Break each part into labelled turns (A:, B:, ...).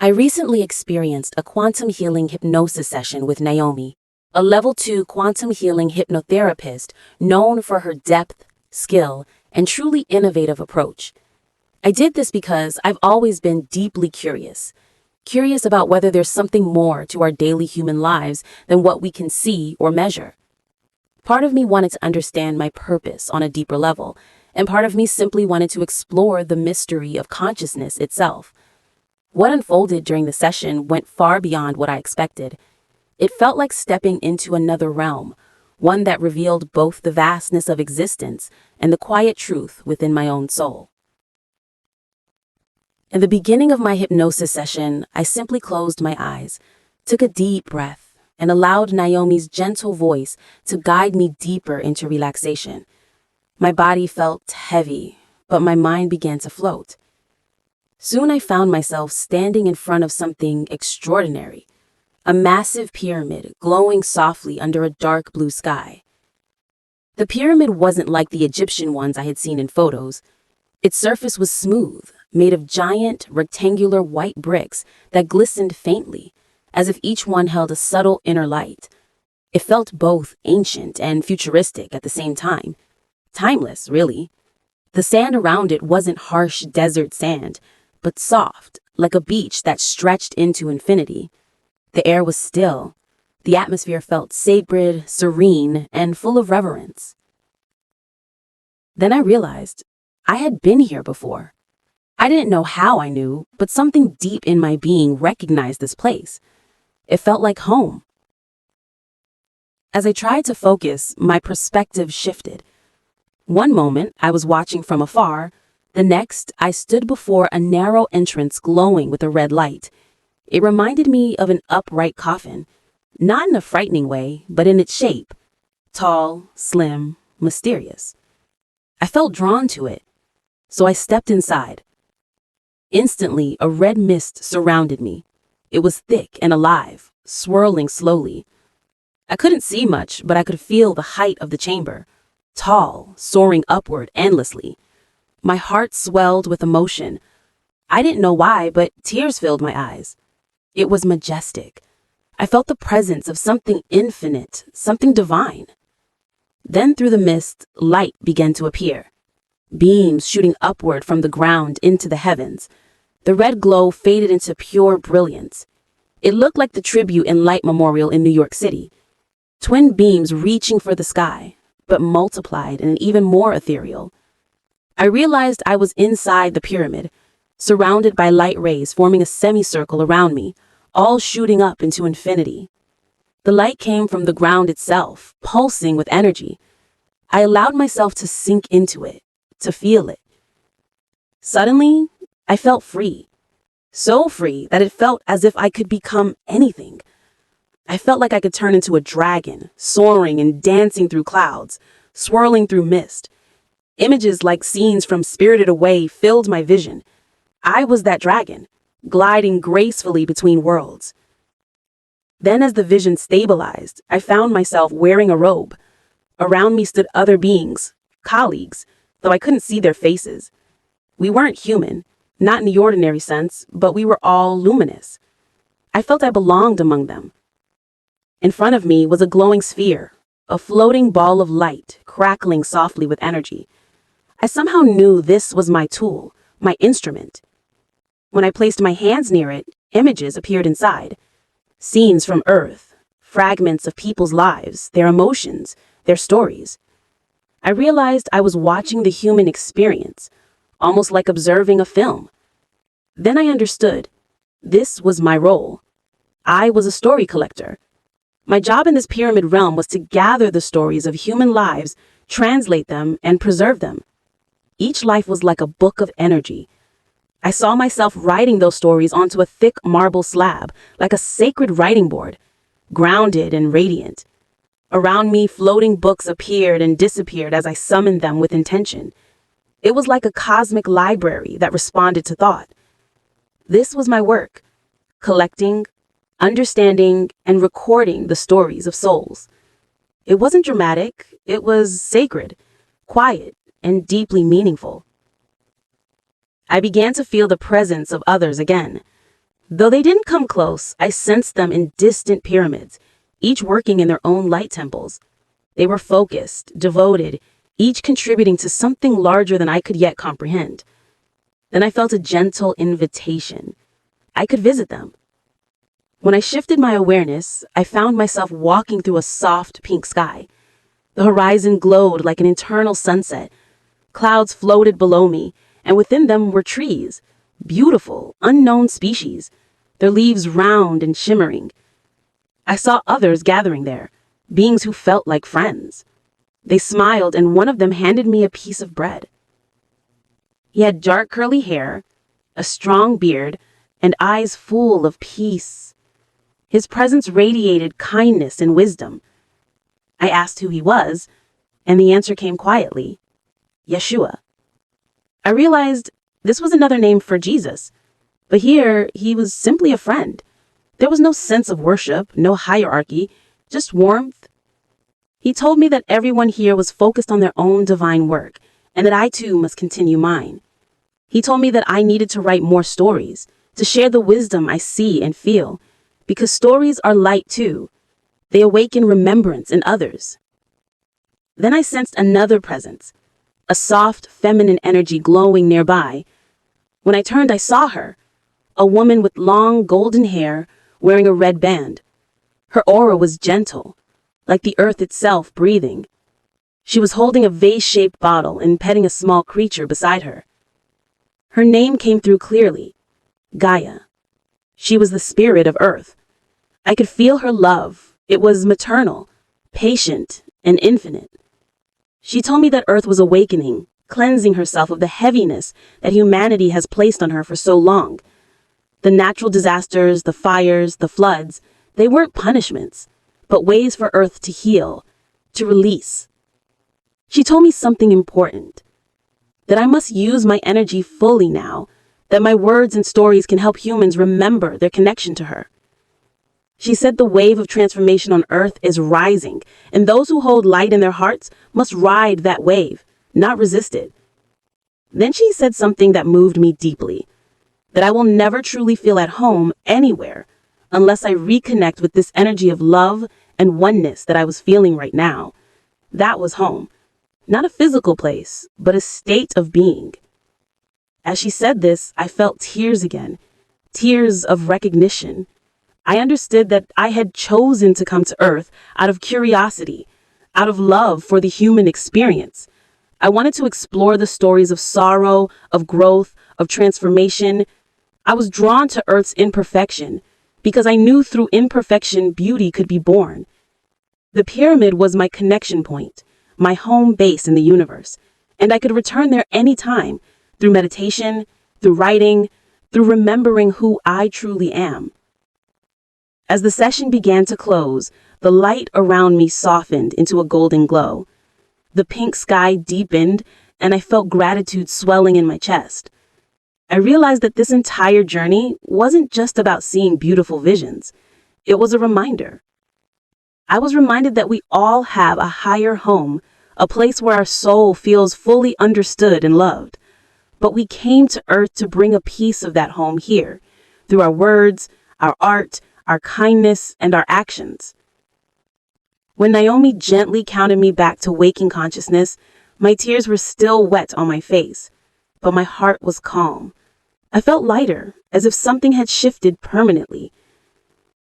A: I recently experienced a quantum healing hypnosis session with Naomi, a level 2 quantum healing hypnotherapist known for her depth, skill, and truly innovative approach. I did this because I've always been deeply curious about whether there's something more to our daily human lives than what we can see or measure. Part of me wanted to understand my purpose on a deeper level, and part of me simply wanted to explore the mystery of consciousness itself. What unfolded during the session went far beyond what I expected. It felt like stepping into another realm, one that revealed both the vastness of existence and the quiet truth within my own soul. In the beginning of my hypnosis session, I simply closed my eyes, took a deep breath, and allowed Naomi's gentle voice to guide me deeper into relaxation. My body felt heavy, but my mind began to float. Soon I found myself standing in front of something extraordinary, a massive pyramid glowing softly under a dark blue sky. The pyramid wasn't like the Egyptian ones I had seen in photos. Its surface was smooth, made of giant, rectangular white bricks that glistened faintly, as if each one held a subtle inner light. It felt both ancient and futuristic at the same time. Timeless, really. The sand around it wasn't harsh desert sand, but soft, like a beach that stretched into infinity. The air was still. The atmosphere felt sacred, serene, and full of reverence. Then I realized I had been here before. I didn't know how I knew, but something deep in my being recognized this place. It felt like home. As I tried to focus, my perspective shifted. One moment, I was watching from afar. The next, I stood before a narrow entrance glowing with a red light. It reminded me of an upright coffin, not in a frightening way, but in its shape. Tall, slim, mysterious. I felt drawn to it, so I stepped inside. Instantly, a red mist surrounded me. It was thick and alive, swirling slowly. I couldn't see much, but I could feel the height of the chamber, tall, soaring upward endlessly. My heart swelled with emotion. I didn't know why, but tears filled my eyes. It was majestic. I felt the presence of something infinite, something divine. Then through the mist, light began to appear. Beams shooting upward from the ground into the heavens. The red glow faded into pure brilliance. It looked like the Tribute in Light Memorial in New York City. Twin beams reaching for the sky, but multiplied and even more ethereal. I realized I was inside the pyramid, surrounded by light rays forming a semicircle around me, all shooting up into infinity. The light came from the ground itself, pulsing with energy. I allowed myself to sink into it, to feel it. Suddenly, I felt free. So free that it felt as if I could become anything. I felt like I could turn into a dragon, soaring and dancing through clouds, swirling through mist. Images like scenes from Spirited Away filled my vision. I was that dragon, gliding gracefully between worlds. Then as the vision stabilized, I found myself wearing a robe. Around me stood other beings, colleagues, though I couldn't see their faces. We weren't human, not in the ordinary sense, but we were all luminous. I felt I belonged among them. In front of me was a glowing sphere, a floating ball of light, crackling softly with energy. I somehow knew this was my tool, my instrument. When I placed my hands near it, images appeared inside. Scenes from Earth, fragments of people's lives, their emotions, their stories. I realized I was watching the human experience, almost like observing a film. Then I understood. This was my role. I was a story collector. My job in this pyramid realm was to gather the stories of human lives, translate them, and preserve them. Each life was like a book of energy. I saw myself writing those stories onto a thick marble slab, like a sacred writing board, grounded and radiant. Around me, floating books appeared and disappeared as I summoned them with intention. It was like a cosmic library that responded to thought. This was my work, collecting, understanding, and recording the stories of souls. It wasn't dramatic, it was sacred, quiet, and deeply meaningful. I began to feel the presence of others again. Though they didn't come close, I sensed them in distant pyramids, each working in their own light temples. They were focused, devoted, each contributing to something larger than I could yet comprehend. Then I felt a gentle invitation. I could visit them. When I shifted my awareness, I found myself walking through a soft pink sky. The horizon glowed like an eternal sunset. Clouds floated below me, and within them were trees, beautiful, unknown species, their leaves round and shimmering. I saw others gathering there, beings who felt like friends. They smiled, and one of them handed me a piece of bread. He had dark curly hair, a strong beard, and eyes full of peace. His presence radiated kindness and wisdom. I asked who he was, and the answer came quietly: Yeshua. I realized this was another name for Jesus, but here he was simply a friend. There was no sense of worship, no hierarchy, just warmth. He told me that everyone here was focused on their own divine work, and that I too must continue mine. He told me that I needed to write more stories, to share the wisdom I see and feel, because stories are light too. They awaken remembrance in others. Then I sensed another presence, a soft, feminine energy glowing nearby. When I turned, I saw her, a woman with long golden hair, wearing a red band. Her aura was gentle, like the earth itself breathing. She was holding a vase-shaped bottle and petting a small creature beside her. Her name came through clearly: Gaia. She was the spirit of Earth. I could feel her love. It was maternal, patient, and infinite. She told me that Earth was awakening, cleansing herself of the heaviness that humanity has placed on her for so long. The natural disasters, the fires, the floods, they weren't punishments, but ways for Earth to heal, to release. She told me something important, that I must use my energy fully now, that my words and stories can help humans remember their connection to her. She said the wave of transformation on Earth is rising, and those who hold light in their hearts must ride that wave, not resist it. Then she said something that moved me deeply, that I will never truly feel at home anywhere unless I reconnect with this energy of love and oneness that I was feeling right now. That was home, not a physical place, but a state of being. As she said this, I felt tears again, tears of recognition. I understood that I had chosen to come to Earth out of curiosity, out of love for the human experience. I wanted to explore the stories of sorrow, of growth, of transformation. I was drawn to Earth's imperfection because I knew through imperfection beauty could be born. The pyramid was my connection point, my home base in the universe, and I could return there anytime, through meditation, through writing, through remembering who I truly am. As the session began to close, the light around me softened into a golden glow. The pink sky deepened, and I felt gratitude swelling in my chest. I realized that this entire journey wasn't just about seeing beautiful visions. It was a reminder. I was reminded that we all have a higher home, a place where our soul feels fully understood and loved. But we came to Earth to bring a piece of that home here, through our words, our art, our kindness, and our actions. When Naomi gently counted me back to waking consciousness, my tears were still wet on my face, but my heart was calm. I felt lighter, as if something had shifted permanently.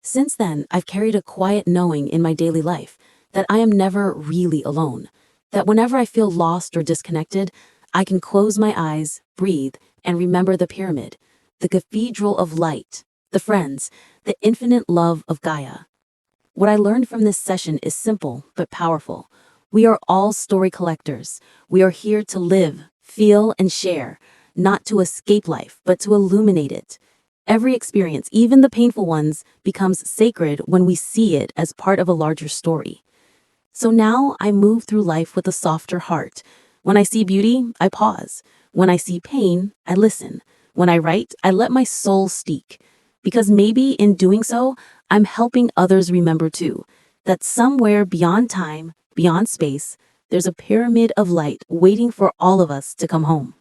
B: Since then, I've carried a quiet knowing in my daily life that I am never really alone, that whenever I feel lost or disconnected, I can close my eyes, breathe, and remember the pyramid, the cathedral of light, the friends, the infinite love of Gaia. What I learned from this session is simple but powerful. We are all story collectors. We are here to live, feel, and share, not to escape life, but to illuminate it. Every experience, even the painful ones, becomes sacred when we see it as part of a larger story. So now I move through life with a softer heart. When I see beauty, I pause. When I see pain, I listen. When I write, I let my soul speak. Because maybe in doing so, I'm helping others remember too, that somewhere beyond time, beyond space, there's a pyramid of light waiting for all of us to come home.